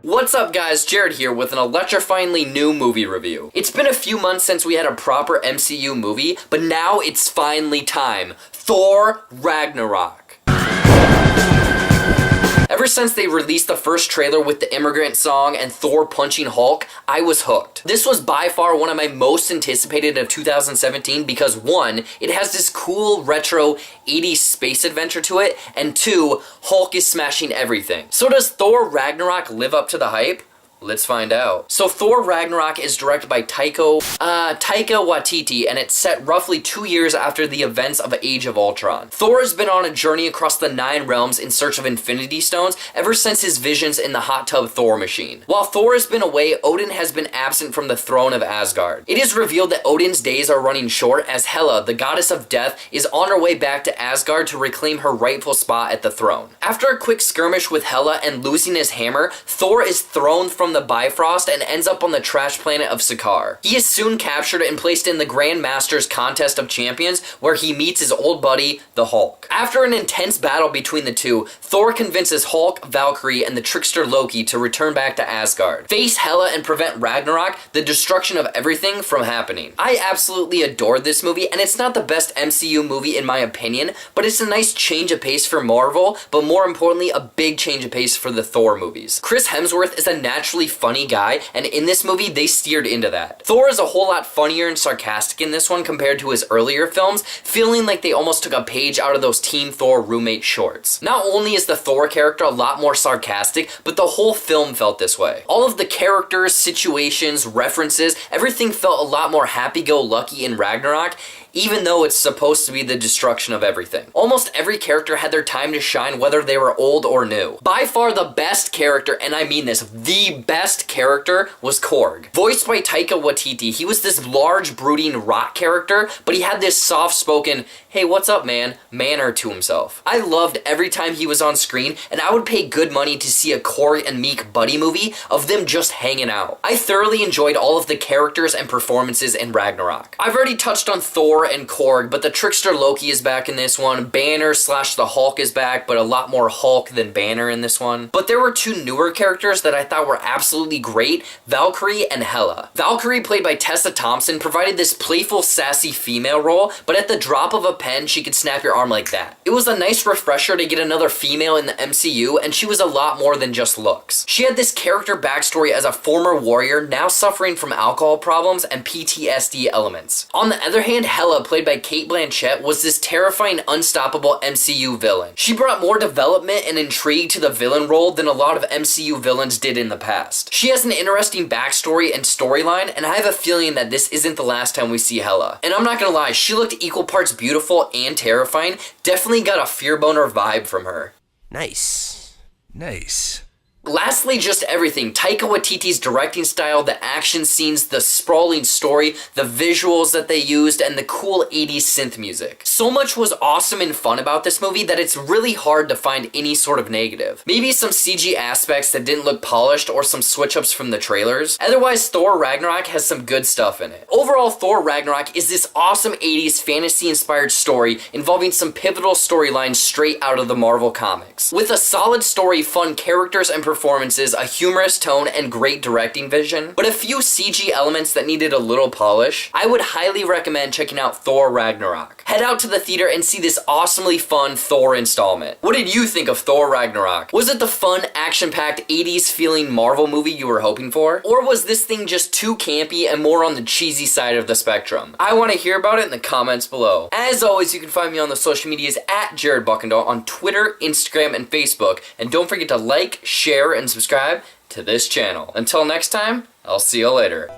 What's up guys, Jared here with an electrifyingly new movie review. It's been a few months since we had a proper MCU movie, but now it's finally time. Thor Ragnarok. Ever since they released the first trailer with the immigrant song and Thor punching Hulk, I was hooked. This was by far one of my most anticipated of 2017 because 1, it has this cool retro 80s space adventure to it, and 2, Hulk is smashing everything. So does Thor Ragnarok live up to the hype? Let's find out. So Thor Ragnarok is directed by Taika Waititi, and it's set roughly 2 years after the events of Age of Ultron. Thor has been on a journey across the 9 realms in search of Infinity Stones ever since his visions in the hot tub Thor machine. While Thor has been away, Odin has been absent from the throne of Asgard. It is revealed that Odin's days are running short as Hela, the goddess of death, is on her way back to Asgard to reclaim her rightful spot at the throne. After a quick skirmish with Hela and losing his hammer, Thor is thrown from the Bifrost and ends up on the trash planet of Sakaar. He is soon captured and placed in the Grand Masters Contest of Champions, where he meets his old buddy, the Hulk. After an intense battle between the two, Thor convinces Hulk, Valkyrie, and the trickster Loki to return back to Asgard, face Hela, and prevent Ragnarok, the destruction of everything, from happening. I absolutely adored this movie, and it's not the best MCU movie in my opinion, but it's a nice change of pace for Marvel, but more importantly, a big change of pace for the Thor movies. Chris Hemsworth is a naturally funny guy, and in this movie, they steered into that. Thor is a whole lot funnier and sarcastic in this one compared to his earlier films, feeling like they almost took a page out of those Team Thor roommate shorts. Not only is the Thor character a lot more sarcastic, but the whole film felt this way. All of the characters, situations, references, everything felt a lot more happy-go-lucky in Ragnarok, even though it's supposed to be the destruction of everything. Almost every character had their time to shine, whether they were old or new. By far the best character, and I mean this, the best character, was Korg. Voiced by Taika Waititi, he was this large, brooding rock character, but he had this soft-spoken, hey, what's up, man, manner to himself. I loved every time he was on screen, and I would pay good money to see a Korg and Meek buddy movie of them just hanging out. I thoroughly enjoyed all of the characters and performances in Ragnarok. I've already touched on Thor and Korg, but the trickster Loki is back in this one. Banner / the Hulk is back, but a lot more Hulk than Banner in this one. But there were 2 newer characters that I thought were absolutely great, Valkyrie and Hela. Valkyrie, played by Tessa Thompson, provided this playful, sassy female role, but at the drop of a pen, she could snap your arm like that. It was a nice refresher to get another female in the MCU, and she was a lot more than just looks. She had this character backstory as a former warrior, now suffering from alcohol problems and PTSD elements. On the other hand, Hela, played by Cate Blanchett, was this terrifying, unstoppable MCU villain. She brought more development and intrigue to the villain role than a lot of MCU villains did in the past. She has an interesting backstory and storyline, and I have a feeling that this isn't the last time we see Hela. And I'm not gonna lie, she looked equal parts beautiful and terrifying. Definitely got a fear boner vibe from her. Nice. Nice. Lastly, just everything. Taika Waititi's directing style, the action scenes, the sprawling story, the visuals that they used, and the cool 80s synth music. So much was awesome and fun about this movie that it's really hard to find any sort of negative. Maybe some CG aspects that didn't look polished or some switch-ups from the trailers. Otherwise, Thor Ragnarok has some good stuff in it. Overall, Thor Ragnarok is this awesome 80s fantasy-inspired story involving some pivotal storylines straight out of the Marvel comics. With a solid story, fun characters and performances, a humorous tone, and great directing vision, but a few CG elements that needed a little polish, I would highly recommend checking out Thor Ragnarok. Head out to the theater and see this awesomely fun Thor installment. What did you think of Thor Ragnarok? Was it the fun, action-packed, 80s feeling Marvel movie you were hoping for? Or was this thing just too campy and more on the cheesy side of the spectrum? I want to hear about it in the comments below. As always, you can find me on the social medias at Jared Buckendahl on Twitter, Instagram, and Facebook, and don't forget to like, share, and subscribe to this channel. Until next time, I'll see you later.